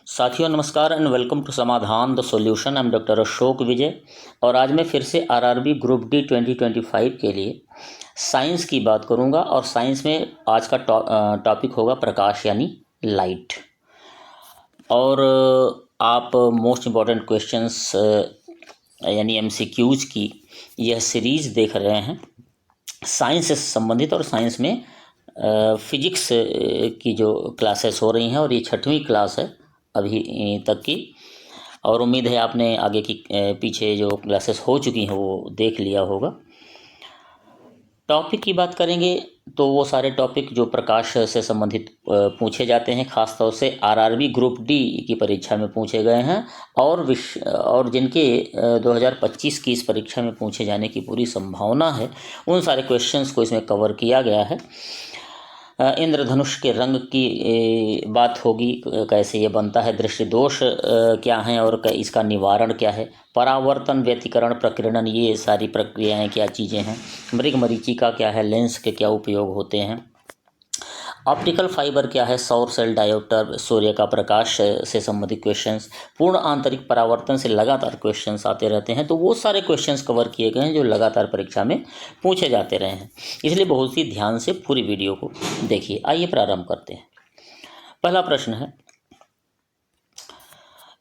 साथियों नमस्कार and welcome to Samadhan the solution. I am doctor Ashok Vijay और आज मैं फिर से आरआरबी ग्रुप डी 2025 के लिए साइंस की बात करूंगा। और साइंस में आज का टॉपिक होगा प्रकाश यानी लाइट। और आप मोस्ट इम्पॉर्टेंट क्वेश्चंस यानी एमसीक्यूज की यह सीरीज़ देख रहे हैं साइंस से संबंधित। और साइंस में फिजिक्स की जो क्लासेस हो रही हैं और ये 6वीं क्लास है अभी तक की। और उम्मीद है आपने आगे की पीछे जो क्लासेस हो चुकी हैं वो देख लिया होगा। टॉपिक की बात करेंगे तो वो सारे टॉपिक जो प्रकाश से संबंधित पूछे जाते हैं, ख़ासतौर से आरआरबी ग्रुप डी की परीक्षा में पूछे गए हैं और जिनके 2025 की इस परीक्षा में पूछे जाने की पूरी संभावना है, उन सारे क्वेश्चंस को इसमें कवर किया गया है। इंद्रधनुष के रंग की बात होगी, कैसे ये बनता है, दृष्टि दोष क्या हैं और इसका निवारण क्या है, परावर्तन, व्यतिकरण, प्रकीर्णन, ये सारी प्रक्रियाएं क्या चीज़ें हैं, मृगमरीचिका क्या है, लेंस के क्या उपयोग होते हैं, ऑप्टिकल फाइबर क्या है, सौर सेल डायोप्टर, सूर्य का प्रकाश से संबंधित क्वेश्चंस, पूर्ण आंतरिक परावर्तन से लगातार क्वेश्चंस आते रहते हैं। तो वो सारे क्वेश्चंस कवर किए गए हैं जो लगातार परीक्षा में पूछे जाते रहे हैं, इसलिए बहुत ही ध्यान से पूरी वीडियो को देखिए। आइए प्रारंभ करते हैं। पहला प्रश्न है,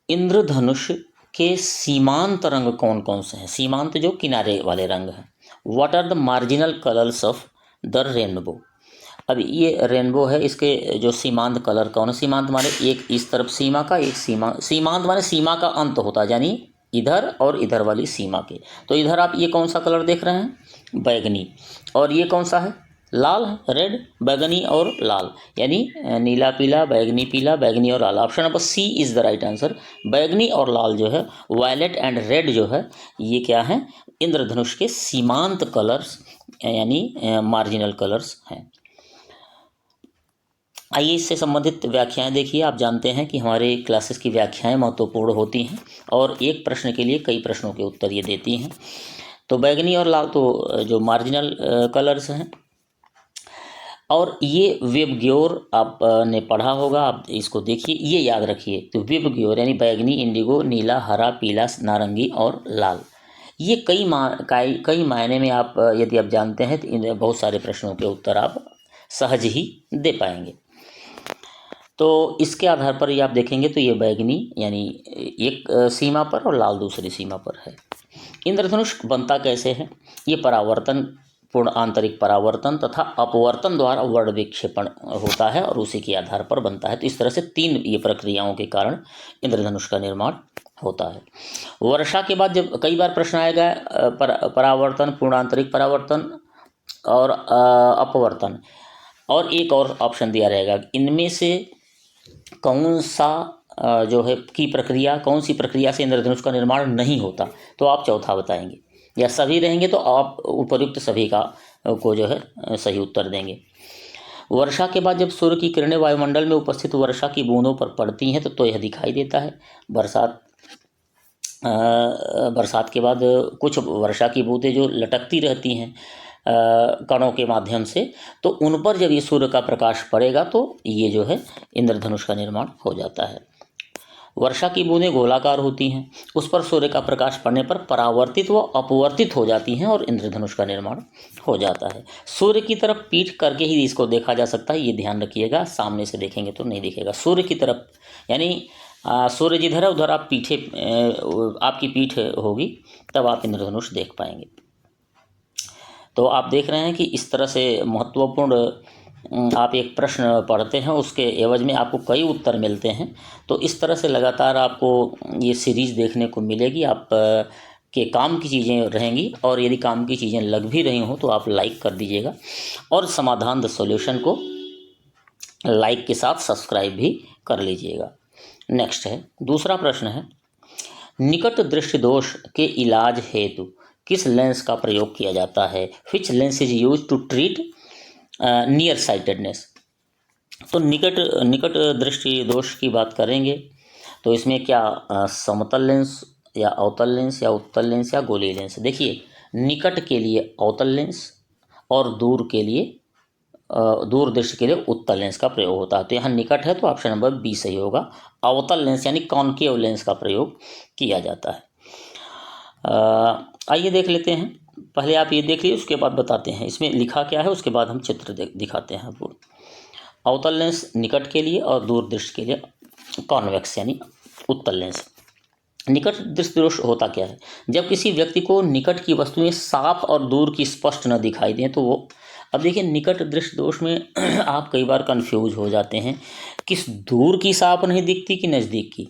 इंद्रधनुष के सीमांत रंग कौन कौन से हैं? सीमांत जो किनारे वाले रंग हैं। What are the marginal colours of the rainbow? अब ये रेनबो है, इसके जो सीमांत कलर कौन है? सीमांत माने एक इस तरफ सीमा का, एक सीमांत माने सीमा का अंत होता है, यानी इधर और इधर वाली सीमा के। तो इधर आप ये कौन सा कलर देख रहे हैं? बैगनी। और ये कौन सा है? लाल है, रेड। बैगनी और लाल यानी नीला पीला, बैगनी पीला, बैगनी और लाल। Option number C is the right answer. बैगनी और लाल जो है, वायलेट एंड रेड जो है, ये क्या है? इंद्रधनुष के सीमांत कलर्स यानी मार्जिनल कलर्स हैं। आइए इससे संबंधित व्याख्याएं देखिए। आप जानते हैं कि हमारे क्लासेस की व्याख्याएं महत्वपूर्ण होती हैं और एक प्रश्न के लिए कई प्रश्नों के उत्तर ये देती हैं। तो बैगनी और लाल तो जो मार्जिनल कलर्स हैं। और ये विबग्योर आपने पढ़ा होगा, आप इसको देखिए, ये याद रखिए। तो विबग्योर यानी बैगनी, इंडिगो, नीला, हरा, पीला, नारंगी और लाल, ये कई मायने में आप यदि आप जानते हैं तो इन बहुत सारे प्रश्नों के उत्तर आप सहज ही दे पाएंगे। तो इसके आधार पर ये आप देखेंगे तो ये बैगनी यानी एक सीमा पर और लाल दूसरी सीमा पर है। इंद्रधनुष बनता कैसे है? ये परावर्तन, पूर्ण आंतरिक परावर्तन तथा अपवर्तन द्वारा वर्ण विक्षेपण होता है और उसी के आधार पर बनता है। तो इस तरह से 3 ये प्रक्रियाओं के कारण इंद्रधनुष का निर्माण होता है। वर्षा के बाद जब कई बार प्रश्न आएगा परावर्तन, पूर्ण आंतरिक परावर्तन और अपवर्तन, और एक और ऑप्शन दिया रहेगा, इनमें से कौन सा जो है की प्रक्रिया, कौन सी प्रक्रिया से इंद्रधनुष का निर्माण नहीं होता? तो आप चौथा बताएंगे, या सभी रहेंगे तो आप उपयुक्त सभी का को जो है सही उत्तर देंगे। वर्षा के बाद जब सूर्य की किरणें वायुमंडल में उपस्थित वर्षा की बूंदों पर पड़ती हैं तो यह दिखाई देता है। बरसात के बाद कुछ वर्षा की बूंदें जो लटकती रहती हैं कणों के माध्यम से, तो उन पर जब ये सूर्य का प्रकाश पड़ेगा तो ये जो है इंद्रधनुष का निर्माण हो जाता है। वर्षा की बूंदें गोलाकार होती हैं, उस पर सूर्य का प्रकाश पड़ने पर परावर्तित व अपवर्तित हो जाती हैं और इंद्रधनुष का निर्माण हो जाता है। सूर्य की तरफ पीठ करके ही इसको देखा जा सकता है, ये ध्यान रखिएगा, सामने से देखेंगे तो नहीं दिखेगा। सूर्य की तरफ यानी सूर्य जिधर है उधर आप आपकी पीठ होगी, तब आप इंद्रधनुष देख पाएंगे। तो आप देख रहे हैं कि इस तरह से महत्वपूर्ण आप एक प्रश्न पढ़ते हैं, उसके एवज में आपको कई उत्तर मिलते हैं। तो इस तरह से लगातार आपको ये सीरीज़ देखने को मिलेगी, आप के काम की चीज़ें रहेंगी। और यदि काम की चीज़ें लग भी रही हों तो आप लाइक कर दीजिएगा और समाधान द सॉल्यूशन को लाइक के साथ सब्सक्राइब भी कर लीजिएगा। नेक्स्ट है, दूसरा प्रश्न है, निकट दृष्टि दोष के इलाज हेतु किस लेंस का प्रयोग किया जाता है? Which lens is use to treat near sightedness? तो निकट दृष्टि दोष की बात करेंगे तो इसमें क्या समतल लेंस या अवतल लेंस या उत्तल लेंस या गोलीय लेंस? देखिए, निकट के लिए अवतल लेंस और दूर के लिए दूरदृष्टि के लिए उत्तल लेंस का प्रयोग होता है। तो यहाँ निकट है तो ऑप्शन नंबर बी सही होगा। अवतल लेंस यानी कॉनकेव लेंस का प्रयोग किया जाता है। आइए देख लेते हैं। पहले आप ये देख लीजिए, उसके बाद बताते हैं इसमें लिखा क्या है, उसके बाद हम चित्र दिखाते हैं आपको। अवतल लेंस निकट के लिए और दूरदृष्टि के लिए कॉन्वेक्स यानी उत्तल लेंस। निकट दृष्टि दोष होता क्या है? जब किसी व्यक्ति को निकट की वस्तुएं साफ और दूर की स्पष्ट न दिखाई दें तो वो, अब देखिए निकट दृष्टि दोष में आप कई बार कंफ्यूज हो जाते हैं, किस दूर की साफ नहीं दिखती कि नज़दीक की।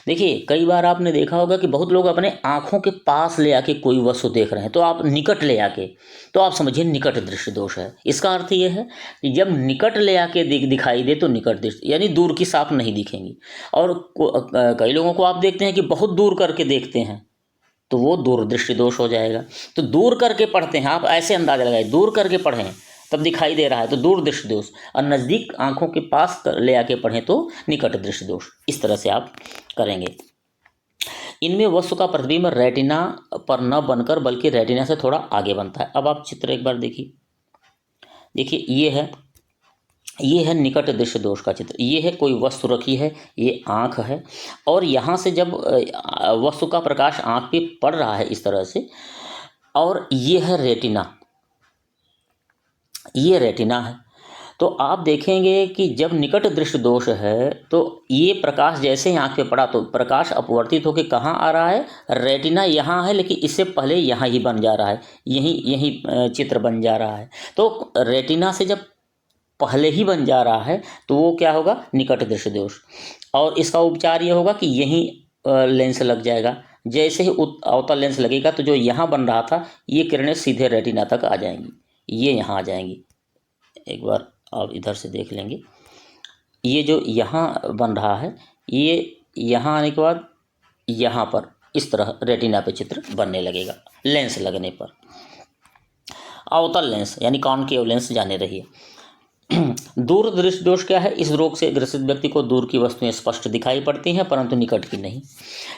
देखिए कई बार आपने देखा होगा कि बहुत लोग अपने आँखों के पास ले आके कोई वस्तु देख रहे हैं, तो आप निकट ले आके, तो आप समझिए निकट दृष्टि दोष है। इसका अर्थ ये है कि जब निकट ले आके दिखाई दे तो निकट दृष्टि, यानी दूर की साफ नहीं दिखेंगी। और कई लोगों को आप देखते हैं कि बहुत दूर करके देखते हैं, तो वो दूरदृष्टि दोष हो जाएगा। तो दूर करके पढ़ते हैं, आप ऐसे अंदाजा लगाए, दूर करके पढ़ें तब दिखाई दे रहा है तो दूरदृष्टि दोष, और नज़दीक आंखों के पास ले आके पढ़ें तो निकट दृष्टि दोष। इस तरह से आप करेंगे। इनमें वस्तु का प्रतिबिंब रेटिना पर न बनकर बल्कि रेटिना से थोड़ा आगे बनता है। अब आप चित्र एक बार देखिए, ये है निकट दृष्टि दोष का चित्र। ये है कोई वस्तु रखी है, ये आँख है, और यहाँ से जब वस्तु का प्रकाश आँख पे पड़ रहा है इस तरह से, और ये है रेटिना, ये रेटिना है। तो आप देखेंगे कि जब निकट दृष्टि दोष है तो ये प्रकाश जैसे ही आँख पे पड़ा तो प्रकाश अपवर्तित होकर कहाँ आ रहा है? रेटिना यहाँ है, लेकिन इससे पहले यहाँ ही बन जा रहा है, यही चित्र बन जा रहा है। तो रेटिना से जब पहले ही बन जा रहा है तो वो क्या होगा? निकट दृष्टि दोष। और इसका उपचार ये होगा कि यहीं लेंस लग जाएगा। जैसे ही अवतल लेंस लगेगा तो जो यहाँ बन रहा था ये किरणें सीधे रेटिना तक आ जाएंगी, ये यहाँ आ जाएंगी। एक बार आप इधर से देख लेंगे, ये जो यहाँ बन रहा है ये यहाँ आने के बाद यहाँ पर इस तरह रेटिना पे चित्र बनने लगेगा लेंस लगने पर। अवतल लेंस यानी कॉनकेव लेंस जाने रहिए। दूरदृष्टि दोष क्या है? इस रोग से ग्रसित व्यक्ति को दूर की वस्तुएं स्पष्ट दिखाई पड़ती हैं परंतु निकट की नहीं।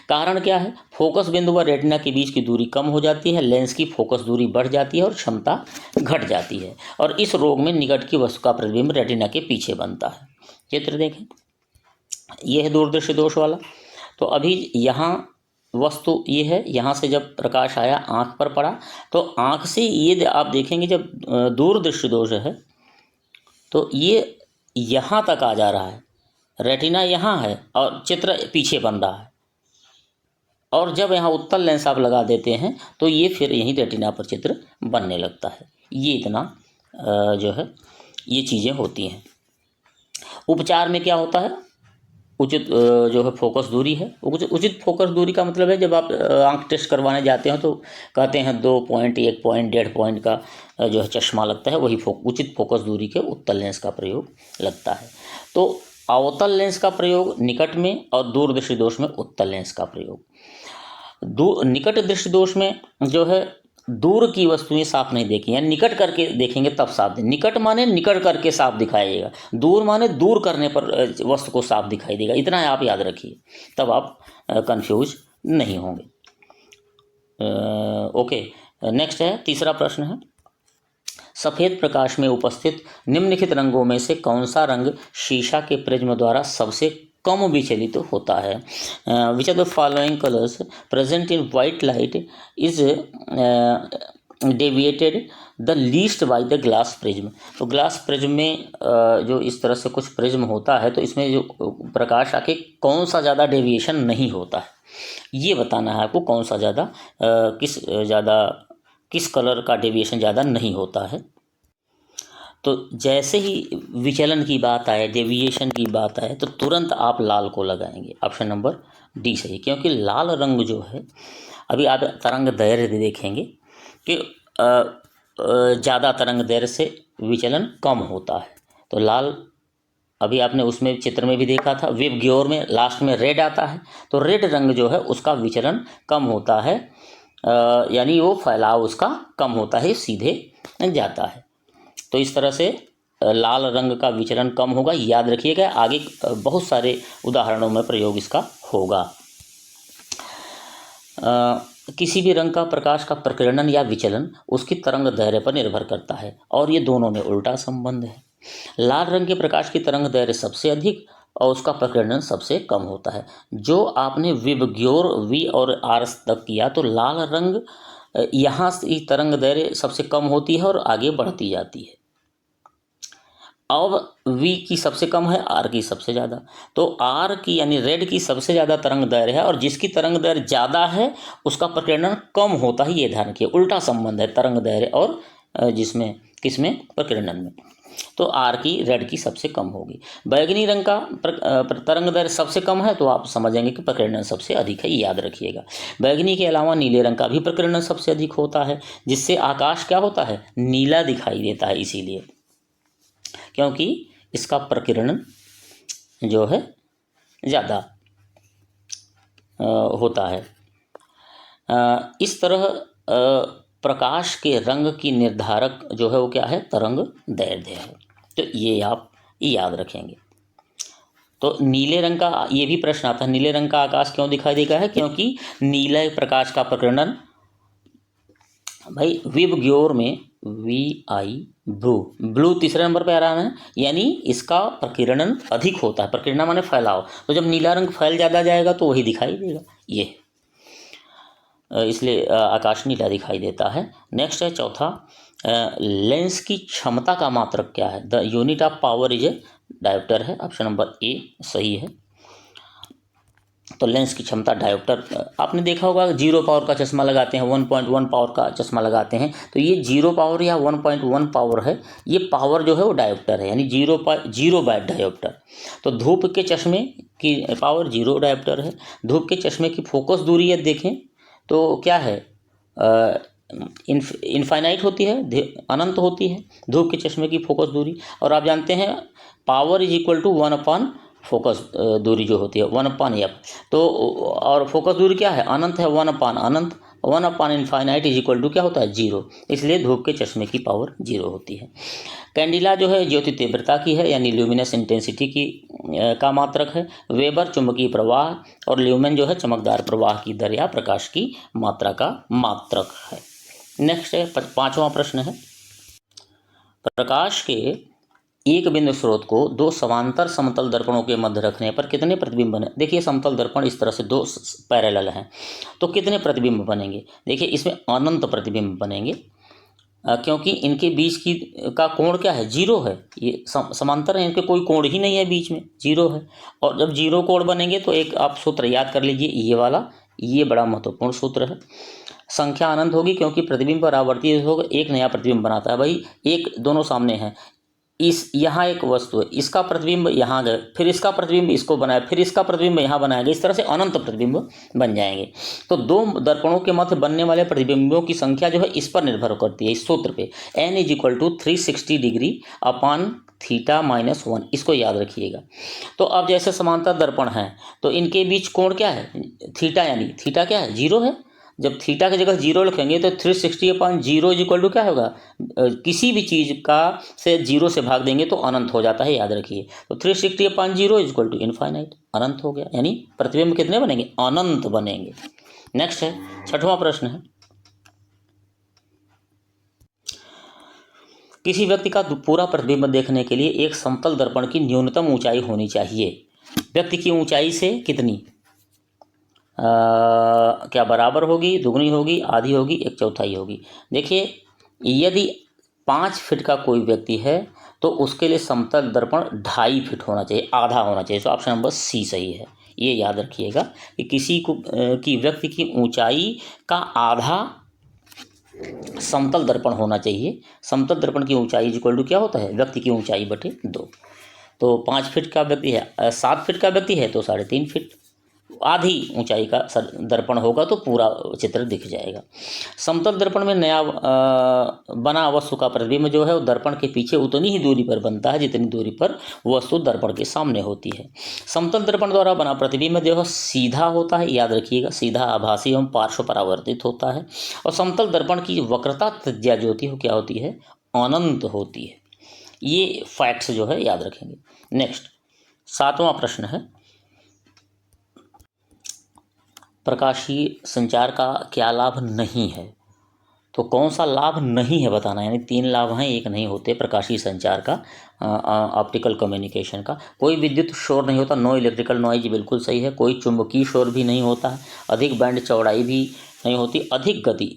कारण क्या है? फोकस बिंदु व रेटिना के बीच की दूरी कम हो जाती है, लेंस की फोकस दूरी बढ़ जाती है और क्षमता घट जाती है, और इस रोग में निकट की वस्तु का प्रतिबिंब रेटिना के पीछे बनता है। चित्र देखें, यह है दूरदृष्टि दोष वाला। तो अभी यहाँ वस्तु ये है, यहाँ से जब प्रकाश आया आँख पर पड़ा तो आँख से ये आप देखेंगे जब दूरदृष्टि दोष है तो ये यहाँ तक आ जा रहा है, रेटिना यहाँ है और चित्र पीछे बन रहा है। और जब यहाँ उत्तल लेंस आप लगा देते हैं तो ये फिर यहीं रेटिना पर चित्र बनने लगता है। ये इतना जो है ये चीज़ें होती हैं। उपचार में क्या होता है? उचित जो है फोकस दूरी है। उचित फोकस दूरी का मतलब है जब आप आंख टेस्ट करवाने जाते हो तो कहते हैं 2 पॉइंट 1 पॉइंट 1.5 पॉइंट का जो है चश्मा लगता है, वही उचित फोकस दूरी के उत्तल लेंस का प्रयोग लगता है। तो अवतल लेंस का प्रयोग निकट में और दूरदृष्टि दोष में उत्तल लेंस का प्रयोग। निकट दृष्टि दोष में जो है दूर की वस्तुएं साफ नहीं देखी, यानी निकट करके देखेंगे तब साफ। निकट माने निकट करके साफ दिखाइएगा, दूर माने दूर करने पर वस्तु को साफ दिखाई देगा। इतना आप याद रखिए, तब आप कंफ्यूज नहीं होंगे। ओके, नेक्स्ट है तीसरा प्रश्न है, सफ़ेद प्रकाश में उपस्थित निम्नलिखित रंगों में से कौन सा रंग शीशा के प्रिज्म द्वारा सबसे कम विचलित होता है? Which of the following colours present in white light is deviated the least by the glass prism. तो ग्लास प्रिज्म में जो इस तरह से कुछ प्रिज्म होता है तो इसमें जो प्रकाश आके कौन सा ज़्यादा डेविएशन नहीं होता है, ये बताना है आपको। कौन सा ज़्यादा किस कलर का डेविएशन ज़्यादा नहीं होता है। तो जैसे ही विचलन की बात आए, डेविएशन की बात आए, तो तुरंत आप लाल को लगाएंगे। ऑप्शन नंबर डी सही, क्योंकि लाल रंग जो है, अभी आप तरंग दैर्घ्य देखेंगे कि ज़्यादा तरंग दैर्घ्य से विचलन कम होता है। तो लाल, अभी आपने उसमें चित्र में भी देखा था, वेब ग्योर में लास्ट में रेड आता है, तो रेड रंग जो है उसका विचलन कम होता है, यानी वो फैलाव उसका कम होता है, सीधे जाता है। तो इस तरह से लाल रंग का विचलन कम होगा, याद रखिएगा। आगे बहुत सारे उदाहरणों में प्रयोग इसका होगा। किसी भी रंग का प्रकाश का प्रकीर्णन या विचलन उसकी तरंग दैर्घ्य पर निर्भर करता है और ये दोनों में उल्टा संबंध है। लाल रंग के प्रकाश की तरंग दैर्घ्य सबसे अधिक और उसका प्रकीर्णन सबसे कम होता है। जो आपने विबग्योर वी और आर तक किया तो लाल रंग यहाँ से तरंग दैर्घ्य सबसे कम होती है और आगे बढ़ती जाती है। अब वी की सबसे कम है, आर की सबसे ज़्यादा। तो आर की यानी रेड की सबसे ज़्यादा तरंग दैर्घ्य है और जिसकी तरंग दैर्घ्य ज़्यादा है उसका प्रकीर्णन कम होता है। ये ध्यान रखिए, उल्टा संबंध है तरंग दैर्घ्य और जिसमें किसमें प्रकीर्णन में। तो आर की रेड की सबसे कम होगी। बैगनी रंग का तरंग दैर्घ्य सबसे कम है तो आप समझेंगे कि प्रकीर्णन सबसे अधिक है, ये याद रखिएगा। बैगनी के अलावा नीले रंग का भी प्रकीर्णन सबसे अधिक होता है, जिससे आकाश क्या होता है, नीला दिखाई देता है। इसीलिए क्योंकि इसका प्रकीर्णन जो है ज़्यादा होता है। इस तरह प्रकाश के रंग की निर्धारक जो है वो क्या है, तरंग दैर्घ्य है। तो ये आप याद रखेंगे। तो नीले रंग का ये भी प्रश्न आता है, नीले रंग का आकाश क्यों दिखाई देगा है, क्योंकि नीले प्रकाश का प्रकीर्णन भाई विबग्योर में ब्लू तीसरे नंबर पे आ रहा है, यानी इसका प्रकीर्णन अधिक होता है। प्रकीर्णन माने फैलाव, तो जब नीला रंग फैल ज़्यादा जाएगा तो वही दिखाई देगा, ये इसलिए आकाश नीला दिखाई देता है। नेक्स्ट है चौथा, लेंस की क्षमता का मात्रक क्या है। The unit of power is a dioptre है। ऑप्शन नंबर ए सही है। तो लेंस की क्षमता डायोप्टर, आपने देखा होगा 0 पावर का चश्मा लगाते हैं, 1.1 पावर का चश्मा लगाते हैं, तो ये 0 पावर या 1.1 पावर है, ये पावर जो है वो डायोप्टर है, यानी 0 बाय डायोप्टर। तो धूप के चश्मे की पावर 0 डायोप्टर है। धूप के चश्मे की फोकस दूरी यदि देखें तो क्या है, इनफाइनाइट होती है, अनंत होती है धूप के चश्मे की फोकस दूरी। और आप जानते हैं power is equal to 1/, focus दूरी जो होती है 1/f। तो और फोकस दूरी क्या है, अनंत है, 1/, अनंत 1/ इनफाइनाइट इज इक्वल टू क्या होता है, 0। इसलिए धूप के चश्मे की पावर 0 होती है। कैंडिला जो है ज्योति तीव्रता की है, यानी ल्यूमिनस इंटेंसिटी की का मात्रक है। वेबर चुंबकीय प्रवाह और ल्यूमेन जो है चमकदार प्रवाह की दर या प्रकाश की मात्रा का मात्रक है। नेक्स्ट है 5वां प्रश्न है, प्रकाश के एक बिंदु स्रोत को 2 समांतर समतल दर्पणों के मध्य रखने पर कितने प्रतिबिंब बने। देखिए समतल दर्पण इस तरह से 2 पैरेलल हैं, तो कितने प्रतिबिंब बनेंगे। देखिए इसमें अनंत प्रतिबिंब बनेंगे, क्योंकि इनके बीच की का कोण क्या है, 0 है। ये समांतर है, इनके कोई कोण ही नहीं है, बीच में 0 है। और जब 0 कोण बनेंगे तो एक आप सूत्र याद कर लीजिए, ये वाला, ये बड़ा महत्वपूर्ण सूत्र है। संख्या अनंत होगी क्योंकि प्रतिबिंब पर आवर्ती होगा, एक नया प्रतिबिंब बनाता है। भाई एक दोनों सामने हैं, इस यहाँ एक वस्तु है, इसका प्रतिबिंब यहाँ गए, फिर इसका प्रतिबिंब इसको बनाया, फिर इसका प्रतिबिंब यहाँ बनाएगा, इस तरह से अनंत प्रतिबिंब बन जाएंगे। तो 2 दर्पणों के मध्य बनने वाले प्रतिबिंबों की संख्या जो है इस पर निर्भर करती है, इस सूत्र पे, n is equal to 360 degree upon theta -1, इसको याद रखिएगा। तो अब जैसे समांतर दर्पण है तो इनके बीच कोण क्या है, थीटा, यानी थीटा क्या है, 0 है। जब थीटा की जगह 0 लिखेंगे तो 360/0 इज इक्वल टू क्या होगा, किसी भी चीज़ का से 0 से भाग देंगे तो अनंत हो जाता है, याद रखिए। तो 360/0 इज इक्वल टू इनफाइनाइट, अनंत हो गया, यानी प्रतिबिंब कितने बनेंगे, अनंत बनेंगे। नेक्स्ट है 6वां प्रश्न है, किसी व्यक्ति का पूरा प्रतिबिंब देखने के लिए एक समतल दर्पण की न्यूनतम ऊंचाई होनी चाहिए। व्यक्ति की ऊंचाई से कितनी, क्या बराबर होगी, दुगनी होगी, आधी होगी, 1/4 होगी। देखिए यदि 5 फीट का कोई व्यक्ति है तो उसके लिए समतल दर्पण 2.5 फीट होना चाहिए, आधा होना चाहिए। तो ऑप्शन नंबर सी सही है। ये याद रखिएगा कि किसी को की व्यक्ति की ऊंचाई का आधा समतल दर्पण होना चाहिए। समतल दर्पण की ऊंचाई इक्वल टू क्या होता है, व्यक्ति की ऊंचाई बटे 2। तो 5 फीट का व्यक्ति है, 7 फीट का व्यक्ति है तो 3.5 फीट, आधी ऊंचाई का दर्पण होगा तो पूरा चित्र दिख जाएगा। समतल दर्पण में नया बना वस्तु का प्रतिबिंब जो है वो दर्पण के पीछे उतनी ही दूरी पर बनता है जितनी दूरी पर वस्तु दर्पण के सामने होती है। समतल दर्पण द्वारा बना प्रतिबिंब जो है सीधा होता है, याद रखिएगा, सीधा, आभासी एवं पार्श्व परावर्तित होता है। और समतल दर्पण की वक्रता त्रिज्या जो होती है क्या होती है, अनंत होती है। ये फैक्ट्स जो है याद रखेंगे। नेक्स्ट 7वां प्रश्न है, प्रकाशीय संचार का क्या लाभ नहीं है? तो कौन सा लाभ नहीं है बताना, यानी 3 लाभ हैं, एक नहीं होते प्रकाशीय संचार का, ऑप्टिकल कम्युनिकेशन का। कोई विद्युत शोर नहीं होता, नो इलेक्ट्रिकल नॉइज, बिल्कुल सही है। कोई चुंबकीय शोर भी नहीं होता है, अधिक बैंड चौड़ाई भी नहीं होती, अधिक गति,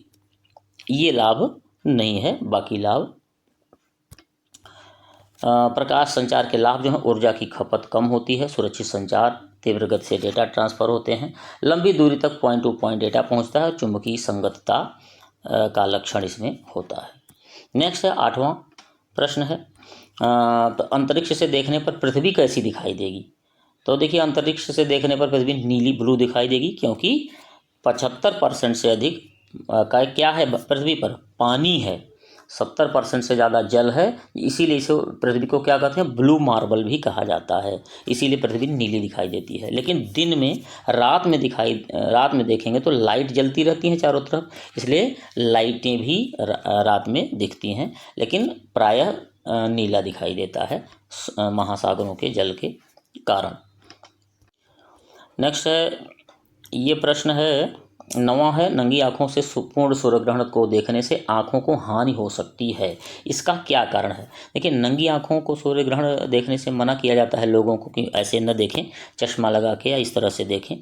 ये लाभ नहीं है। बाकी लाभ, प्रकाश संचार के लाभ जो है, ऊर्जा की खपत कम होती है, सुरक्षित संचार, तीव्र गति से डेटा ट्रांसफ़र होते हैं, लंबी दूरी तक पॉइंट टू पॉइंट डेटा पहुंचता है, चुंबकीय संगतता का लक्षण इसमें होता है। नेक्स्ट है 8वां प्रश्न है, तो अंतरिक्ष से देखने पर पृथ्वी कैसी दिखाई देगी? तो देखिए, अंतरिक्ष से देखने पर पृथ्वी नीली ब्लू दिखाई देगी, क्योंकि 75% से अधिक का क्या है पृथ्वी पर? पानी है। 70% से ज़्यादा जल है, इसीलिए इसे पृथ्वी को क्या कहते हैं? ब्लू मार्बल भी कहा जाता है, इसीलिए पृथ्वी नीली दिखाई देती है। लेकिन दिन में, रात में देखेंगे तो लाइट जलती रहती हैं चारों तरफ, इसलिए लाइटें भी रात में दिखती हैं, लेकिन प्रायः नीला दिखाई देता है महासागरों के जल के कारण। नेक्स्ट है, ये प्रश्न है 9वां है, नंगी आँखों से पूर्ण सूर्यग्रहण को देखने से आँखों को हानि हो सकती है, इसका क्या कारण है? देखिए, नंगी आँखों को सूर्यग्रहण देखने से मना किया जाता है लोगों को कि ऐसे न देखें, चश्मा लगा के या इस तरह से देखें।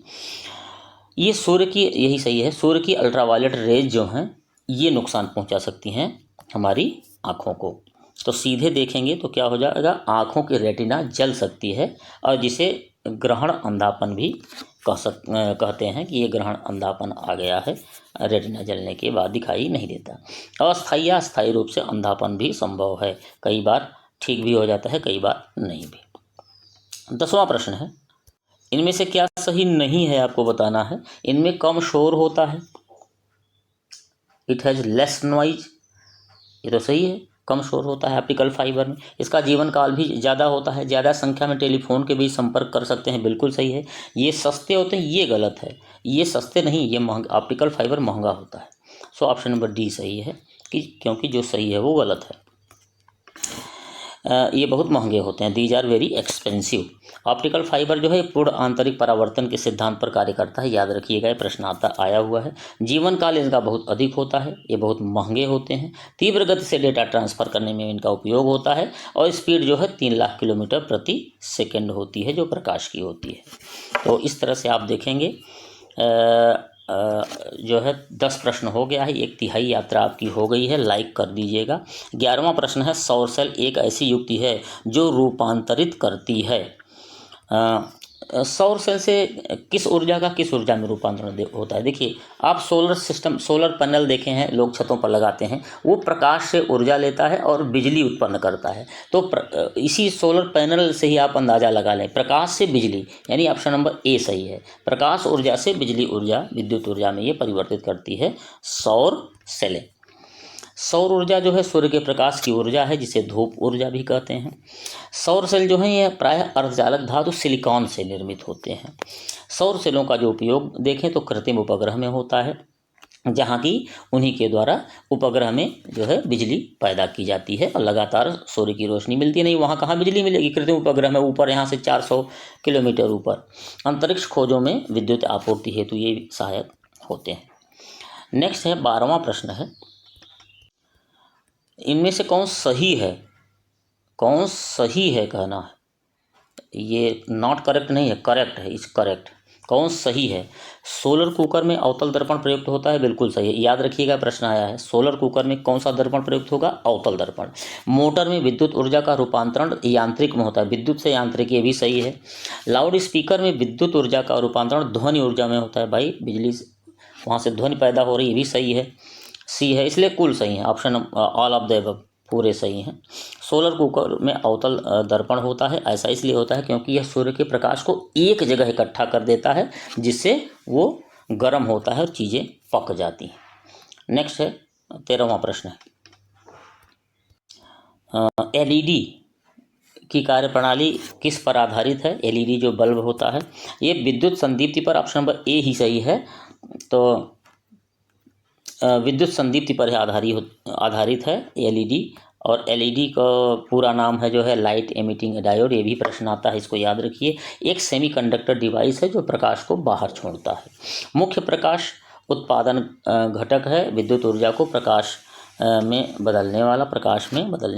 ये सूर्य की, यही सही है, सूर्य की अल्ट्रावायलेट रेज जो हैं, ये नुकसान पहुंचा सकती हैं हमारी आँखों को। तो सीधे देखेंगे तो क्या हो जाएगा? आँखों की रेटिना जल सकती है, और जिसे ग्रहण अंधापन भी कहते हैं कि ये ग्रहण अंधापन आ गया है, रेटिना जलने के बाद दिखाई नहीं देता। अस्थायी या स्थायी रूप से अंधापन भी संभव है, कई बार ठीक भी हो जाता है, कई बार नहीं भी। 10वां प्रश्न है, इनमें से क्या सही नहीं है आपको बताना है? इनमें कम शोर होता है, इट हैज़ लेस नॉइज, ये तो सही है, कम शोर होता है ऑप्टिकल फाइबर में। इसका जीवन काल भी ज़्यादा होता है, ज़्यादा संख्या में टेलीफोन के बीच संपर्क कर सकते हैं, बिल्कुल सही है। ये सस्ते होते हैं, ये गलत है, ये सस्ते नहीं, ये महंगा, ऑप्टिकल फाइबर महंगा होता है। सो ऑप्शन नंबर डी सही है, कि क्योंकि जो सही है वो गलत है। ये बहुत महंगे होते हैं, these are very expensive. Optical fibre जो है पूर्ण आंतरिक परावर्तन के सिद्धांत पर कार्य करता है, याद रखिएगा, प्रश्न आया हुआ है। जीवन काल इनका बहुत अधिक होता है, ये बहुत महंगे होते हैं, तीव्र गति से डेटा ट्रांसफ़र करने में इनका उपयोग होता है, और स्पीड जो है 3 लाख किलोमीटर प्रति सेकेंड होती है, जो प्रकाश की होती है। तो इस तरह से आप देखेंगे जो है 10 प्रश्न हो गया है, 1/3 यात्रा आपकी हो गई है, लाइक कर दीजिएगा। 11वां प्रश्न है, सौर सेल एक ऐसी युक्ति है जो रूपांतरित करती है। सौर सेल से किस ऊर्जा का किस ऊर्जा में रूपांतरण होता है? देखिए, आप सोलर पैनल देखे हैं, लोग छतों पर लगाते हैं, वो प्रकाश से ऊर्जा लेता है और बिजली उत्पन्न करता है। तो इसी सोलर पैनल से ही आप अंदाज़ा लगा लें, प्रकाश से बिजली, यानी ऑप्शन नंबर ए सही है। प्रकाश ऊर्जा से बिजली ऊर्जा, विद्युत ऊर्जा में ये परिवर्तित करती है सौर सेलें। सौर ऊर्जा जो है सूर्य के प्रकाश की ऊर्जा है, जिसे धूप ऊर्जा भी कहते हैं। सौर सेल जो हैं ये प्रायः अर्धचालक धातु सिलिकॉन से निर्मित होते हैं। सौर सेलों का जो उपयोग देखें तो कृत्रिम उपग्रह में होता है, जहाँ की उन्हीं के द्वारा उपग्रह में जो है बिजली पैदा की जाती है, और लगातार सूर्य की रोशनी मिलती नहीं, वहाँ कहाँ बिजली मिलेगी? कृत्रिम उपग्रह में ऊपर, यहाँ से 400 किलोमीटर ऊपर। अंतरिक्ष खोजों में विद्युत आपूर्ति हेतु ये सहायक होते हैं। नेक्स्ट है 12वां प्रश्न है, इनमें से कौन सही है? कौन सही है कहना है, ये नॉट करेक्ट नहीं है, करेक्ट है, इज करेक्ट। कौन सही है? सोलर कुकर में अवतल दर्पण प्रयुक्त होता है, बिल्कुल सही है, याद रखिएगा, प्रश्न आया है। सोलर कुकर में कौन सा दर्पण प्रयुक्त होगा? अवतल दर्पण। मोटर में विद्युत ऊर्जा का रूपांतरण यांत्रिक में होता है, विद्युत से यांत्रिक, ये भी सही है। लाउड स्पीकर में विद्युत ऊर्जा का रूपांतरण ध्वनि ऊर्जा में होता है, भाई बिजली वहाँ से ध्वनि पैदा हो रही है, ये भी सही है, सी है, इसलिए कुल सही है, option all of the above पूरे सही हैं। सोलर कुकर में अवतल दर्पण होता है, ऐसा इसलिए होता है क्योंकि यह सूर्य के प्रकाश को एक जगह इकट्ठा कर देता है, जिससे वो गर्म होता है और चीज़ें पक जाती हैं। नेक्स्ट है 13वां प्रश्न है, एलईडी की कार्यप्रणाली किस पर आधारित है? एलईडी जो बल्ब होता है ये विद्युत संदीप्ति पर, ऑप्शन नंबर ए ही सही है। तो विद्युत संदीप्ति पर आधारित है एलईडी, और एलईडी का पूरा नाम है जो है लाइट एमिटिंग डायोड, ये भी प्रश्न आता है, इसको याद रखिए। एक सेमीकंडक्टर डिवाइस है जो प्रकाश को बाहर छोड़ता है। मुख्य प्रकाश उत्पादन घटक है विद्युत ऊर्जा को प्रकाश में बदलने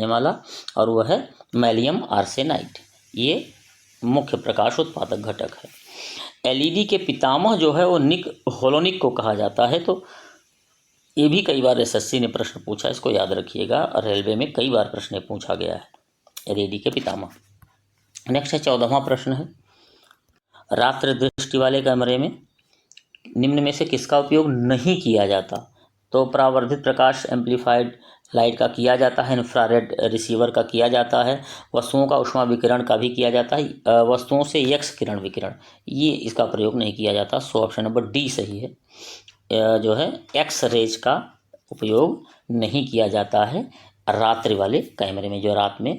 वाला, और वह है मैलियम आर्सेनाइड, ये मुख्य प्रकाश उत्पादक घटक है। एलईडी के पितामह जो है वो निक होलोनिक को कहा जाता है। तो ये भी कई बार एसएससी ने प्रश्न पूछा, इसको याद रखिएगा, रेलवे में कई बार प्रश्न पूछा गया है, एलईडी के पितामह। नेक्स्ट है 14वां प्रश्न है, रात्रि दृष्टि वाले कैमरे में निम्न में से किसका उपयोग नहीं किया जाता? तो परावर्तित प्रकाश एम्प्लीफाइड लाइट का किया जाता है, इंफ्रारेड रिसीवर का किया जाता है, वस्तुओं का ऊष्मा विकिरण का भी किया जाता है, वस्तुओं से एक्स किरण विकिरण, ये इसका प्रयोग नहीं किया जाता। सो ऑप्शन नंबर डी सही है, जो है एक्स रेज का उपयोग नहीं किया जाता है रात्रि वाले कैमरे में, जो रात में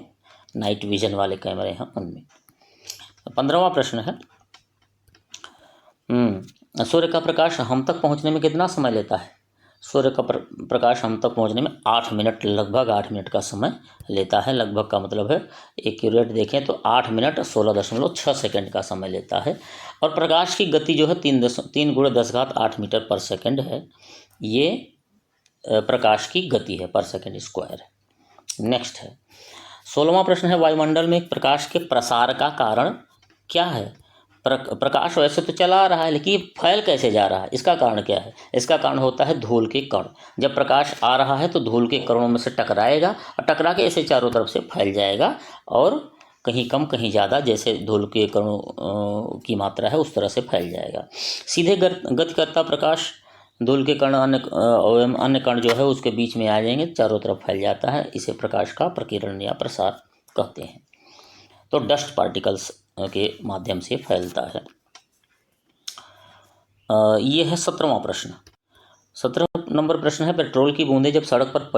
नाइट विजन वाले कैमरे हैं उनमें। 15वां प्रश्न है, सूर्य का प्रकाश हम तक पहुंचने में कितना समय लेता है? सूर्य का प्रकाश हम तक पहुंचने में 8 मिनट, लगभग 8 मिनट का समय लेता है। लगभग का मतलब है एक्यूरेट देखें तो 8 मिनट 16.6 सेकंड का समय लेता है। और प्रकाश की गति जो है 3 × 10⁸ मीटर पर सेकंड है, ये प्रकाश की गति है पर सेकंड स्क्वायर है। नेक्स्ट है 16वां प्रश्न है, वायुमंडल में प्रकाश के प्रसार का कारण क्या है? प्रकाश वैसे तो चला आ रहा है, लेकिन फैल कैसे जा रहा है, इसका कारण क्या है? इसका कारण होता है धूल के कण। जब प्रकाश आ रहा है तो धूल के कणों में से टकराएगा और टकरा के ऐसे चारों तरफ से फैल जाएगा, और कहीं कम कहीं ज़्यादा, जैसे धूल के कणों की मात्रा है उस तरह से फैल जाएगा। सीधे गति करता प्रकाश धूल के कण अन्य कण जो है उसके बीच में आ जाएंगे, चारों तरफ फैल जाता है, इसे प्रकाश का प्रकीर्णन या प्रसार कहते हैं। तो डस्ट पार्टिकल्स के माध्यम से फैलता है। ये है 17वां प्रश्न। 17 नंबर प्रश्न है, पेट्रोल की बूंदें जब सड़क पर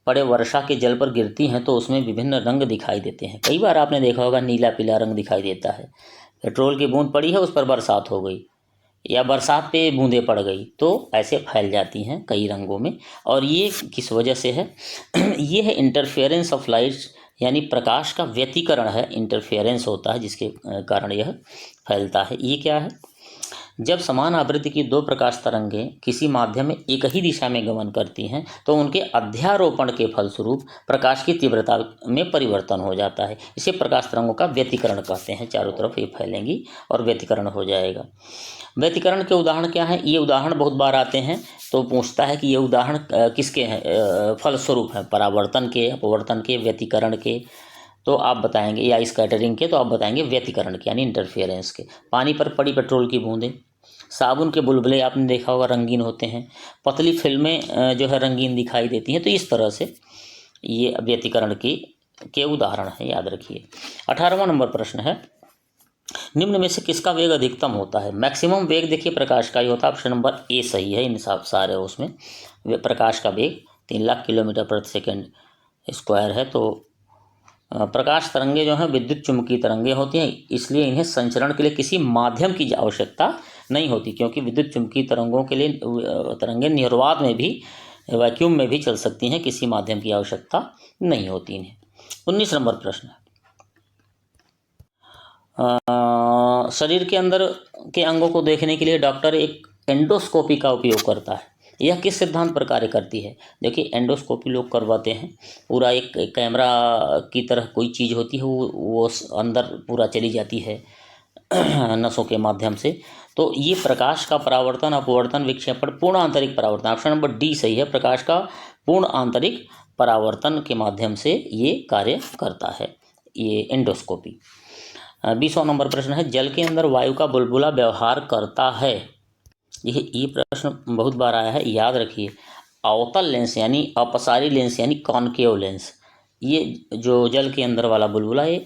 पड़े वर्षा के जल पर गिरती हैं तो उसमें विभिन्न रंग दिखाई देते हैं। कई बार आपने देखा होगा नीला पीला रंग दिखाई देता है। पेट्रोल की बूंद पड़ी है, उस पर बरसात हो गई, या बरसात पे बूंदें पड़ गई, तो ऐसे फैल जाती हैं कई रंगों में। और ये किस वजह से है? ये है इंटरफेरेंस ऑफ लाइट्स, यानी प्रकाश का व्यतिकरण है, इंटरफेरेंस होता है जिसके कारण यह फैलता है। ये क्या है? जब समान आवृत्ति की 2 प्रकाश तरंगें किसी माध्यम में एक ही दिशा में गमन करती हैं तो उनके अध्यारोपण के फलस्वरूप प्रकाश की तीव्रता में परिवर्तन हो जाता है। इसे प्रकाश तरंगों का व्यतिकरण कहते हैं। चारों तरफ ये फैलेंगी और व्यतिकरण हो जाएगा। व्यतिकरण के उदाहरण क्या हैं? ये उदाहरण बहुत बार आते हैं, तो पूछता है कि ये उदाहरण किसके हैं? फलस्वरूप हैं, परावर्तन के, अपवर्तन के, व्यतिकरण के। तो आप बताएंगे, या स्कैटरिंग के, तो आप बताएंगे व्यतिकरण के, यानी इंटरफेरेंस के। पानी पर पड़ी पेट्रोल की बूंदें, साबुन के बुलबुले आपने देखा होगा रंगीन होते हैं, पतली फिल्में जो है रंगीन दिखाई देती हैं। तो इस तरह से ये व्यतिकरण के उदाहरण हैं, याद रखिए। 18वां नंबर प्रश्न है, निम्न में से किसका वेग अधिकतम होता है? मैक्सिमम वेग देखिए प्रकाश का ही होता है। ऑप्शन नंबर ए सही है, इन सारे उसमें प्रकाश का वेग 3 लाख किलोमीटर प्रति सेकंड स्क्वायर है। तो प्रकाश तरंगे जो हैं विद्युत चुम्बकीय तरंगे होती हैं, इसलिए इन्हें संचरण के लिए किसी माध्यम की आवश्यकता नहीं होती, क्योंकि विद्युत चुम्बकीय तरंगों के लिए तरंगे निर्वात में भी, वैक्यूम में भी चल सकती हैं, किसी माध्यम की आवश्यकता नहीं होती इन्हें। 19 नंबर प्रश्न, शरीर के अंदर के अंगों को देखने के लिए डॉक्टर एक एंडोस्कोपी का उपयोग करता है। यह किस सिद्धांत पर कार्य करती है? देखिए एंडोस्कोपी लोग करवाते हैं, पूरा एक कैमरा की तरह कोई चीज़ होती है, वो अंदर पूरा चली जाती है नसों के माध्यम से। तो ये प्रकाश का परावर्तन, अपवर्तन, विक्षेपण, पूर्ण आंतरिक परावर्तन, ऑप्शन नंबर डी सही है। प्रकाश का पूर्ण आंतरिक परावर्तन के माध्यम से ये कार्य करता है, ये एंडोस्कोपी। 20वां नंबर प्रश्न है, जल के अंदर वायु का बुलबुला व्यवहार करता है। ये प्रश्न बहुत बार आया है, याद रखिए। अवतल लेंस यानी अपसारी लेंस यानी कॉनकेव लेंस, ये जो जल के अंदर वाला बुलबुला, ये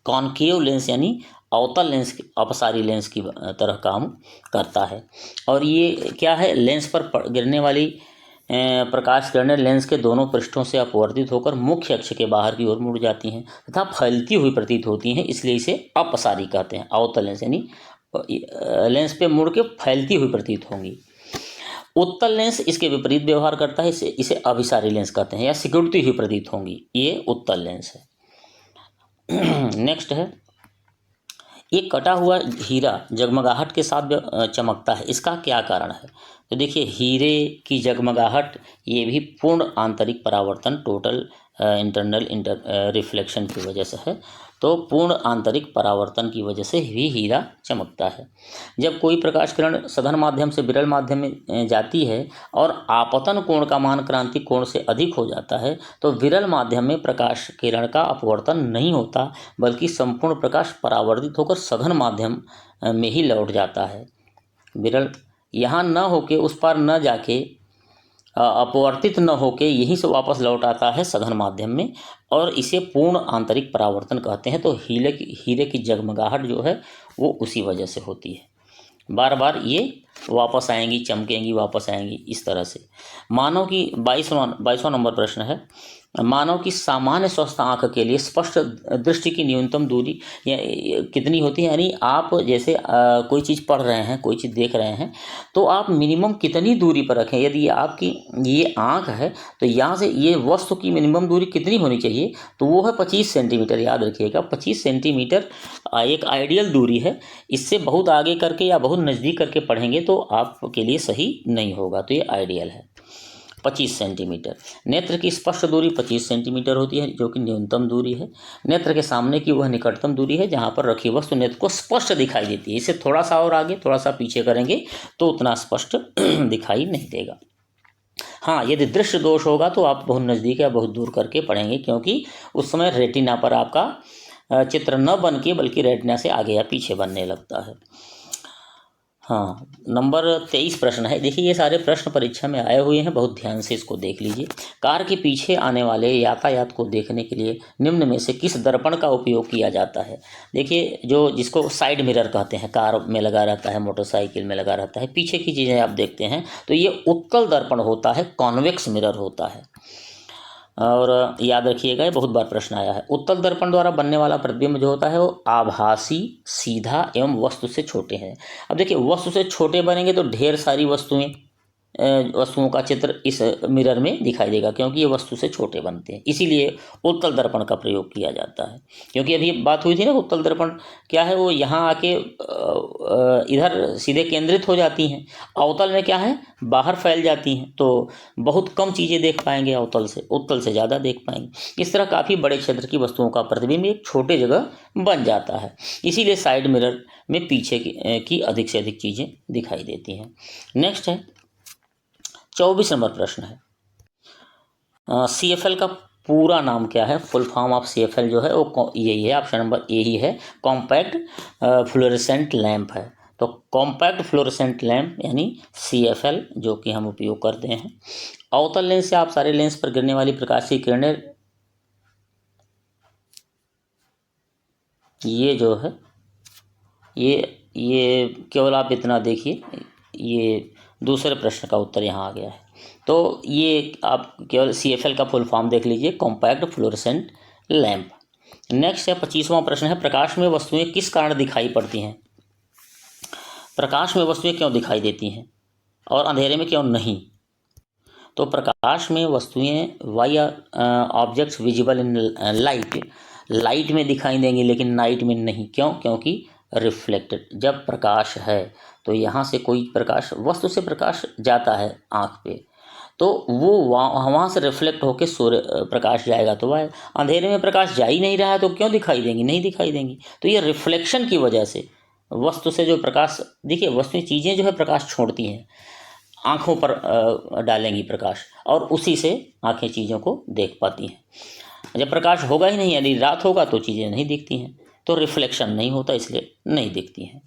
कॉनकेव लेंस यानी अवतल लेंस, अपसारी लेंस की तरह काम करता है। और ये क्या है? लेंस पर गिरने वाली प्रकाश किरणें लेंस के दोनों पृष्ठों से अपवर्तित होकर मुख्य अक्ष के बाहर की ओर मुड़ जाती हैं तथा फैलती हुई प्रतीत होती हैं, इसलिए इसे अपसारी कहते हैं। अवतल लेंस यानी लेंस पे मुड़ के फैलती हुई प्रतीत होंगी। उत्तल लेंस इसके विपरीत व्यवहार करता है, इसे अभिसारी लेंस कहते हैं या सिकुड़ती हुई प्रतीत होंगी, ये उत्तल लेंस है। नेक्स्ट है, एक कटा हुआ हीरा जगमगाहट के साथ चमकता है, इसका क्या कारण है? तो देखिए, हीरे की जगमगाहट ये भी पूर्ण आंतरिक परावर्तन, टोटल इंटरनल रिफ्लेक्शन की वजह से है। तो पूर्ण आंतरिक परावर्तन की वजह से भी हीरा चमकता है। जब कोई प्रकाश किरण सघन माध्यम से विरल माध्यम में जाती है और आपतन कोण का मान क्रांतिक कोण से अधिक हो जाता है, तो विरल माध्यम में प्रकाश किरण का अपवर्तन नहीं होता, बल्कि संपूर्ण प्रकाश परावर्तित होकर सघन माध्यम में ही लौट जाता है। विरल यहाँ न होके उस पार न जाके, अपवर्तित न होके यहीं से वापस लौट आता है सघन माध्यम में, और इसे पूर्ण आंतरिक परावर्तन कहते हैं। तो हीरे की जगमगाहट जो है वो उसी वजह से होती है, बार बार ये वापस आएंगी, चमकेंगी, वापस आएंगी, इस तरह से। मानव की 22वां नंबर प्रश्न है, मानव की सामान्य स्वस्थ आंख के लिए स्पष्ट दृष्टि की न्यूनतम दूरी कितनी होती है? यानी आप जैसे कोई चीज़ पढ़ रहे हैं, कोई चीज़ देख रहे हैं, तो आप मिनिमम कितनी दूरी पर रखें? यदि आपकी ये आंख है तो यहाँ से ये वस्तु की मिनिमम दूरी कितनी होनी चाहिए? तो वो है 25 सेंटीमीटर। याद रखिएगा, 25 सेंटीमीटर एक आइडियल दूरी है। इससे बहुत आगे करके या बहुत नज़दीक करके पढ़ेंगे तो आपके लिए सही नहीं होगा। तो ये आइडियल है 25 सेंटीमीटर। नेत्र की स्पष्ट दूरी 25 सेंटीमीटर होती है, जो कि न्यूनतम दूरी है। नेत्र के सामने की वह निकटतम दूरी है जहाँ पर रखी वस्तु नेत्र को स्पष्ट दिखाई देती है। इसे थोड़ा सा और आगे, थोड़ा सा पीछे करेंगे तो उतना स्पष्ट दिखाई नहीं देगा। हाँ, यदि दृश्य दोष होगा तो आप बहुत नज़दीक या बहुत दूर करके पढ़ेंगे, क्योंकि उस समय रेटिना पर आपका चित्र न बन के बल्कि रेटिना से आगे या पीछे बनने लगता है। हाँ, नंबर 23 प्रश्न है। देखिए, ये सारे प्रश्न परीक्षा में आए हुए हैं, बहुत ध्यान से इसको देख लीजिए। कार के पीछे आने वाले यातायात को देखने के लिए निम्न में से किस दर्पण का उपयोग किया जाता है? देखिए, जिसको साइड मिरर कहते हैं, कार में लगा रहता है, मोटरसाइकिल में लगा रहता है, पीछे की चीज़ें आप देखते हैं, तो ये उत्तल दर्पण होता है, कॉन्वेक्स मिरर होता है। और याद रखिएगा, ये बहुत बार प्रश्न आया है। उत्तल दर्पण द्वारा बनने वाला प्रतिबिंब जो होता है वो आभासी, सीधा एवं वस्तु से छोटे हैं। अब देखिए, वस्तु से छोटे बनेंगे तो ढेर सारी वस्तुओं का चित्र इस मिरर में दिखाई देगा, क्योंकि ये वस्तु से छोटे बनते हैं, इसीलिए उत्तल दर्पण का प्रयोग किया जाता है। क्योंकि अभी बात हुई थी ना, उत्तल दर्पण क्या है, वो यहाँ आके इधर सीधे केंद्रित हो जाती हैं। अवतल में क्या है, बाहर फैल जाती हैं, तो बहुत कम चीज़ें देख पाएंगे अवतल से, उत्तल से ज़्यादा देख पाएंगे। इस तरह काफ़ी बड़े क्षेत्र की वस्तुओं का प्रतिबिंब एक छोटे जगह बन जाता है, इसीलिए साइड मिरर में पीछे की अधिक से अधिक चीज़ें दिखाई देती हैं। नेक्स्ट है 24 नंबर प्रश्न है, CFL का पूरा नाम क्या है? फुल फॉर्म ऑफ CFL जो है वो यही है, ऑप्शन नंबर ए ही है, कॉम्पैक्ट फ्लोरेसेंट लैंप है। तो कॉम्पैक्ट फ्लोरेसेंट लैंप यानी CFL जो कि हम उपयोग करते हैं। अवतल लेंस से आप सारे लेंस पर गिरने वाली प्रकाश की किरणें, ये जो है ये केवल आप इतना देखिए, ये दूसरे प्रश्न का उत्तर यहाँ आ गया है। तो ये आप केवल CFL का फुल फॉर्म देख लीजिए, कॉम्पैक्ट फ्लोरेसेंट लैंप। नेक्स्ट है 25वां प्रश्न है, प्रकाश में वस्तुएं किस कारण दिखाई पड़ती हैं? प्रकाश में वस्तुएं क्यों दिखाई देती हैं और अंधेरे में क्यों नहीं? तो प्रकाश में वस्तुएं, why objects visible in light में दिखाई देंगी, लेकिन नाइट में नहीं। क्यों? क्योंकि रिफ्लेक्टेड, जब प्रकाश है तो यहाँ से कोई प्रकाश, वस्तु से प्रकाश जाता है आँख पे, तो वो वहाँ से रिफ्लेक्ट होकर सूर्य प्रकाश जाएगा, तो वह अंधेरे में प्रकाश जा ही नहीं रहा है तो क्यों दिखाई देंगी? नहीं दिखाई देंगी। तो ये रिफ्लेक्शन की वजह से वस्तु से जो प्रकाश, देखिए वस्तु चीज़ें जो है प्रकाश छोड़ती हैं, आँखों पर डालेंगी प्रकाश, और उसी से आँखें चीज़ों को देख पाती हैं। जब प्रकाश होगा ही नहीं, यदि रात होगा तो चीज़ें नहीं दिखती हैं, तो रिफ्लेक्शन नहीं होता, इसलिए नहीं दिखती हैं।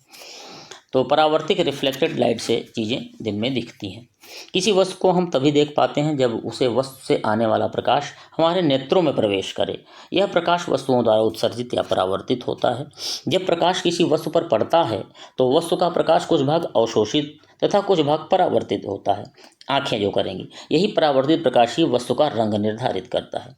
तो परावर्तित रिफ्लेक्टेड लाइट से चीज़ें दिन में दिखती हैं। किसी वस्तु को हम तभी देख पाते हैं जब उसे वस्तु से आने वाला प्रकाश हमारे नेत्रों में प्रवेश करे। यह प्रकाश वस्तुओं द्वारा उत्सर्जित या परावर्तित होता है। जब प्रकाश किसी वस्तु पर पड़ता है तो वस्तु का प्रकाश कुछ भाग अवशोषित तथा कुछ भाग परावर्तित होता है। आँखें जो करेंगी, यही परावर्तित प्रकाश ही वस्तु का रंग निर्धारित करता है।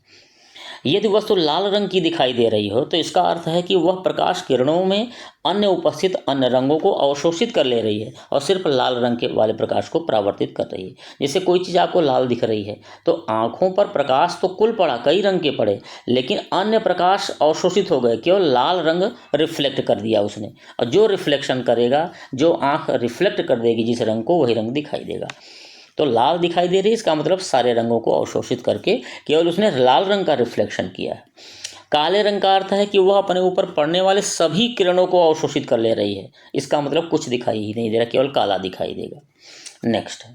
यदि वस्तु लाल रंग की दिखाई दे रही हो तो इसका अर्थ है कि वह प्रकाश किरणों में अन्य उपस्थित अन्य रंगों को अवशोषित कर ले रही है और सिर्फ लाल रंग के वाले प्रकाश को परावर्तित कर रही है। जैसे कोई चीज़ आपको लाल दिख रही है तो आँखों पर प्रकाश तो कुल पड़ा, कई रंग के पड़े, लेकिन अन्य प्रकाश अवशोषित हो गए, केवल लाल रंग रिफ्लेक्ट कर दिया उसने। और जो रिफ्लेक्शन करेगा, जो आँख रिफ्लेक्ट कर देगी जिस रंग को, वही रंग दिखाई देगा। तो लाल दिखाई दे रही है, इसका मतलब सारे रंगों को अवशोषित करके केवल उसने लाल रंग का रिफ्लेक्शन किया है। काले रंग का अर्थ है कि वह अपने ऊपर पड़ने वाले सभी किरणों को अवशोषित कर ले रही है। इसका मतलब कुछ दिखाई ही नहीं दे रहा, केवल काला दिखाई देगा। नेक्स्ट है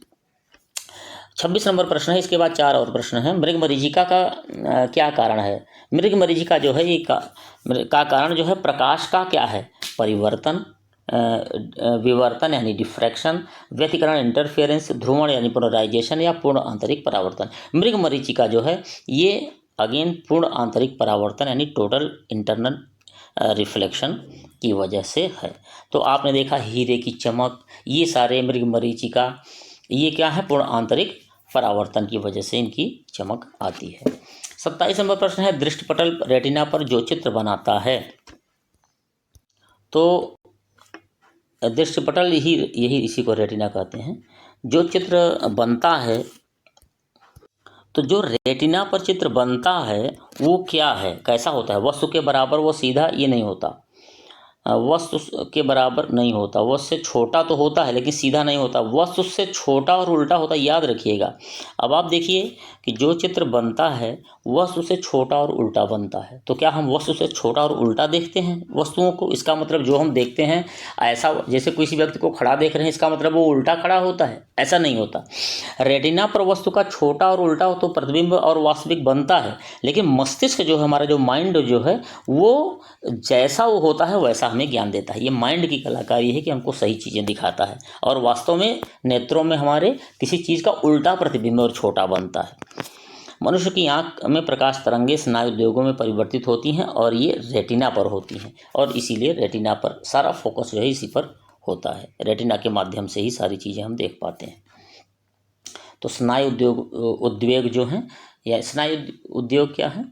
26 नंबर प्रश्न है। इसके बाद 4 और प्रश्न है। मृगमरीचिका का क्या कारण है? मृगमरीचिका जो है ये का कारण जो है प्रकाश का क्या है? परिवर्तन, विवर्तन यानी डिफ्रैक्शन, व्यतिकरण इंटरफेरेंस, ध्रुवण यानी पोलराइजेशन, या पूर्ण आंतरिक परावर्तन। मृगमरीचिका जो है ये अगेन पूर्ण आंतरिक परावर्तन यानी टोटल इंटरनल रिफ्लेक्शन की वजह से है। तो आपने देखा हीरे की चमक, ये सारे मृगमरीचिका ये क्या है? पूर्ण आंतरिक परावर्तन की वजह से इनकी चमक आती है। 27 नंबर प्रश्न है। दृष्टिपटल रेटिना पर जो चित्र बनाता है, तो दृष्टिपटल यही इसी को रेटिना कहते हैं। जो चित्र बनता है, तो जो रेटिना पर चित्र बनता है वो क्या है, कैसा होता है? वस्तु के बराबर वो सीधा ये नहीं होता, वस्तु के बराबर नहीं होता, वस्तु से छोटा तो होता है लेकिन सीधा नहीं होता, वस्तु से छोटा और उल्टा होता है, याद रखिएगा। अब आप देखिए कि जो चित्र बनता है वस्तु से छोटा और उल्टा बनता है। तो क्या हम वस्तु से छोटा और उल्टा देखते हैं वस्तुओं को? इसका मतलब जो हम देखते हैं ऐसा, जैसे किसी व्यक्ति को खड़ा देख रहे हैं, इसका मतलब वो उल्टा खड़ा होता है? ऐसा नहीं होता। रेटिना पर वस्तु का छोटा और उल्टा हो तो प्रतिबिंब और वास्तविक बनता है, लेकिन मस्तिष्क जो है, हमारा जो माइंड जो है, वो जैसा वो होता है वैसा हमें ज्ञान देता है। ये माइंड की कलाकारी है कि हमको सही चीज़ें दिखाता है, और वास्तव में नेत्रों में हमारे किसी चीज़ का उल्टा प्रतिबिंब और छोटा बनता है। मनुष्य की आंख में प्रकाश तरंगें स्नायु उद्योगों में परिवर्तित होती हैं और ये रेटिना पर होती हैं, और इसीलिए रेटिना पर सारा फोकस जो है इसी पर होता है। रेटिना के माध्यम से ही सारी चीज़ें हम देख पाते हैं। तो स्नायु उद्वेग जो हैं, या स्नायु उद्योग क्या है?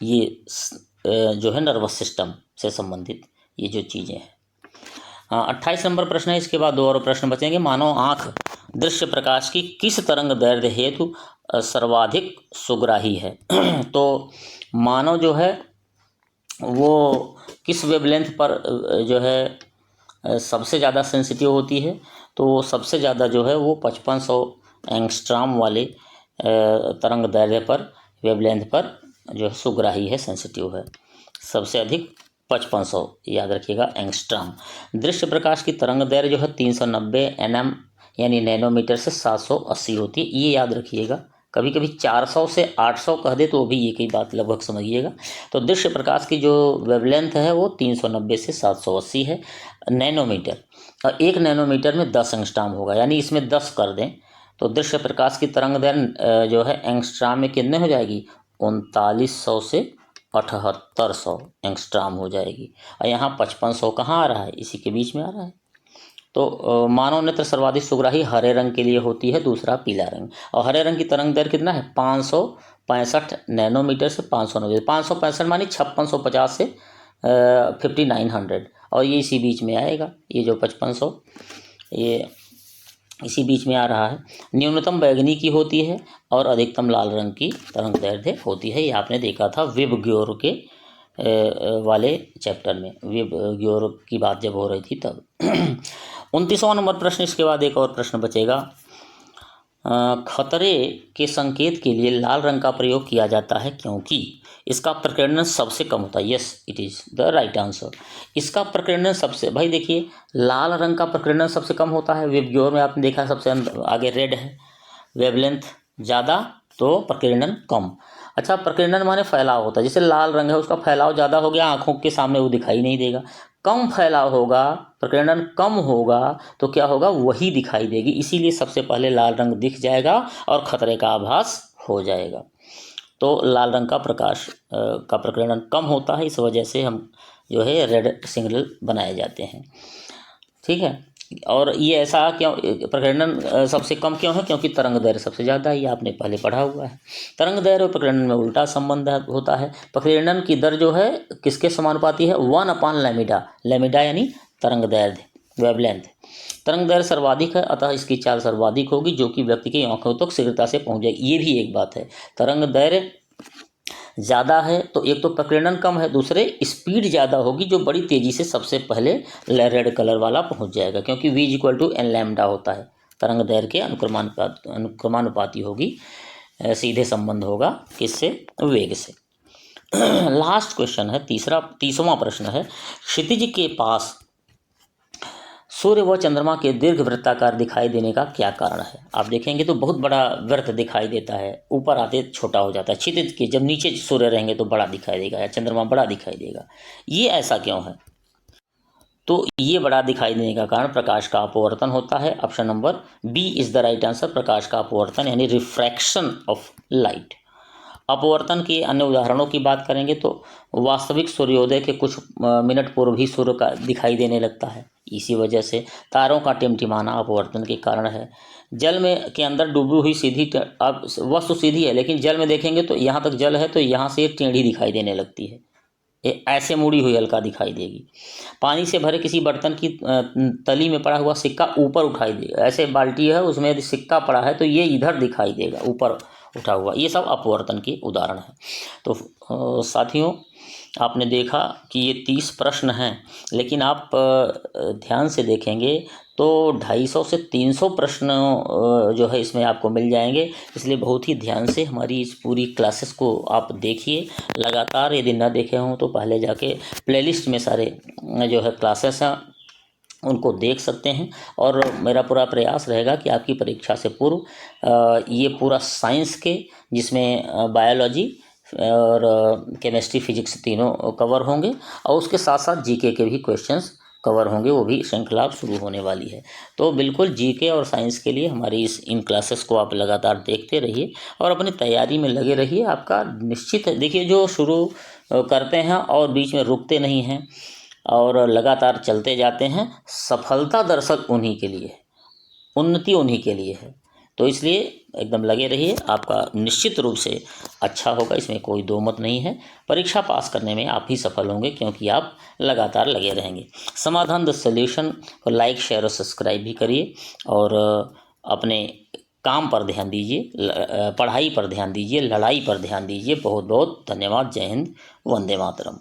ये जो है नर्वस सिस्टम से संबंधित ये जो चीज़ें हैं। 28 नंबर प्रश्न है। इसके बाद 2 और प्रश्न बचेंगे। मानव आँख दृश्य प्रकाश की किस तरंग दैर्ध्य हेतु सर्वाधिक सुग्राही है? तो मानव जो है वो किस वेवलेंथ पर जो है सबसे ज़्यादा सेंसिटिव होती है? तो सबसे ज़्यादा जो है वो 5500 एंगस्ट्रॉम वाले तरंग दैर्ध्य पर, वेवलेंथ पर जो है सुग्राही है, सेंसिटिव है। सबसे अधिक 5500, याद रखिएगा, एंगस्ट्रॉम। दृश्य प्रकाश की तरंग दैर्घ्य जो है 390 nm यानी नैनोमीटर से 780 होती है, ये याद रखिएगा। कभी कभी 400 से 800 कह दे तो भी ये कई बात लगभग समझिएगा। तो दृश्य प्रकाश की जो वेवलेंथ है वो 390 से 780 है नैनोमीटर, और 1 नैनोमीटर में 10 एंगस्ट्रॉम होगा, यानी इसमें 10 कर दें तो दृश्य प्रकाश की तरंग दैर्घ्य जो है एंगस्ट्रॉम में कितने हो जाएगी? 3900 से 7800 एंगस्ट्रॉम हो जाएगी। और यहाँ 5500 कहाँ आ रहा है? इसी के बीच में आ रहा है। तो मानव नेत्र सर्वाधिक सुग्राही हरे रंग के लिए होती है, दूसरा पीला रंग। और हरे रंग की तरंग दैर्घ्य कितना है? 565 नैनोमीटर से 590, 565 मानी 5650 से 5900, और ये इसी बीच में आएगा। ये जो 5500 ये इसी बीच में आ रहा है। न्यूनतम बैंगनी की होती है और अधिकतम लाल रंग की तरंग दैर्ध्य होती है। ये आपने देखा था विबग्योर के वाले चैप्टर में, विबग्योर की बात जब हो रही थी तब। 29वां नंबर प्रश्न। इसके बाद एक और प्रश्न बचेगा। खतरे के संकेत के लिए लाल रंग का प्रयोग किया जाता है क्योंकि इसका प्रकीर्णन सबसे कम होता है। Yes, it is the right answer. इसका प्रकीर्णन सबसे, भाई देखिए, लाल रंग का प्रकीर्णन सबसे कम होता है। विबग्योर में आपने देखा सबसे आगे रेड है, वेवलेंथ ज़्यादा तो प्रकीर्णन कम। अच्छा, प्रकीर्णन माने फैलाव होता है। जैसे लाल रंग है उसका फैलाव ज़्यादा हो गया, आँखों के सामने वो दिखाई नहीं देगा। कम फैलाव होगा, प्रकीर्णन कम होगा तो क्या होगा? वही दिखाई देगी। इसीलिए सबसे पहले लाल रंग दिख जाएगा और खतरे का आभास हो जाएगा। तो लाल रंग का प्रकाश का प्रकीर्णन कम होता है, इस वजह से हम जो है रेड सिग्नल बनाए जाते हैं। ठीक है। और ये ऐसा क्यों, प्रकीर्णन सबसे कम क्यों है? क्योंकि तरंग दैर्घ्य सबसे ज़्यादा है, ये आपने पहले पढ़ा हुआ है। तरंग दैर्घ्य और प्रकीर्णन में उल्टा संबंध होता है। प्रकीर्णन की दर जो है किसके समानुपाती है? 1/λ। लैम्डा यानी तरंग दैर्घ्य, वेवलेंथ। तरंग दैर्घ्य सर्वाधिक है, अतः इसकी चाल सर्वाधिक होगी, जो कि व्यक्ति की आंखों तक शीघ्रता से पहुंच जाएगी। ये भी एक बात है, तरंग दैर्घ्य ज़्यादा है तो एक तो प्रकीर्णन कम है, दूसरे स्पीड ज़्यादा होगी, जो बड़ी तेज़ी से सबसे पहले रेड कलर वाला पहुंच जाएगा, क्योंकि v = n होता है। तरंग दैर्घ्य के अनुक्रमानुपाती होगी, सीधे संबंध होगा किससे? वेग से। लास्ट क्वेश्चन है, 30वां प्रश्न है, क्षितिज के पास सूर्य व चंद्रमा के दीर्घ वृत्ताकार दिखाई देने का क्या कारण है? आप देखेंगे तो बहुत बड़ा वृत्त दिखाई देता है, ऊपर आते छोटा हो जाता है। क्षितिज के जब नीचे सूर्य रहेंगे तो बड़ा दिखाई देगा, या चंद्रमा बड़ा दिखाई देगा। ये ऐसा क्यों है? तो ये बड़ा दिखाई देने का कारण प्रकाश का अपवर्तन होता है। Option number B is the right answer. प्रकाश का अपवर्तन यानी रिफ्रैक्शन ऑफ लाइट। अपवर्तन के अन्य उदाहरणों की बात करेंगे तो वास्तविक सूर्योदय के कुछ मिनट पूर्व ही सूर्य का दिखाई देने लगता है, इसी वजह से। तारों का टिमटिमाना अपवर्तन के कारण है। जल में के अंदर डूबी हुई सीधी, अब वस्तु सीधी है लेकिन जल में देखेंगे तो यहाँ तक जल है तो यहाँ से टेढ़ी दिखाई देने लगती है, ये ऐसे मुड़ी हुई हल्का दिखाई देगी। पानी से भरे किसी बर्तन की तली में पड़ा हुआ सिक्का ऊपर उठाई देगा, ऐसे बाल्टी है उसमें यदि सिक्का पड़ा है तो ये इधर दिखाई देगा, ऊपर उठा हुआ। ये सब अपवर्तन के उदाहरण हैं। तो साथियों, आपने देखा कि ये 30 प्रश्न हैं, लेकिन आप ध्यान से देखेंगे तो 250 से 300 प्रश्न जो है इसमें आपको मिल जाएंगे। इसलिए बहुत ही ध्यान से हमारी इस पूरी क्लासेस को आप देखिए लगातार। यदि ना देखे हों तो पहले जाके प्लेलिस्ट में सारे जो है क्लासेस हैं उनको देख सकते हैं। और मेरा पूरा प्रयास रहेगा कि आपकी परीक्षा से पूर्व ये पूरा साइंस के, जिसमें बायोलॉजी और केमिस्ट्री, फिजिक्स तीनों कवर होंगे, और उसके साथ साथ जीके के भी क्वेश्चंस कवर होंगे, वो भी श्रृंखला शुरू होने वाली है। तो बिल्कुल जीके और साइंस के लिए हमारी इन क्लासेस को आप लगातार देखते रहिए और अपनी तैयारी में लगे रहिए। आपका निश्चित है, देखिए जो शुरू करते हैं और बीच में रुकते नहीं हैं और लगातार चलते जाते हैं, सफलता दरअसल उन्हीं के लिए है, उन्नति उन्हीं के लिए है। तो इसलिए एकदम लगे रहिए, आपका निश्चित रूप से अच्छा होगा, इसमें कोई दो मत नहीं है। परीक्षा पास करने में आप ही सफल होंगे, क्योंकि आप लगातार लगे रहेंगे। समाधान द सॉल्यूशन को लाइक, शेयर और सब्सक्राइब भी करिए, और अपने काम पर ध्यान दीजिए, पढ़ाई पर ध्यान दीजिए, लड़ाई पर ध्यान दीजिए। बहुत बहुत धन्यवाद। जय हिंद, वंदे मातरम।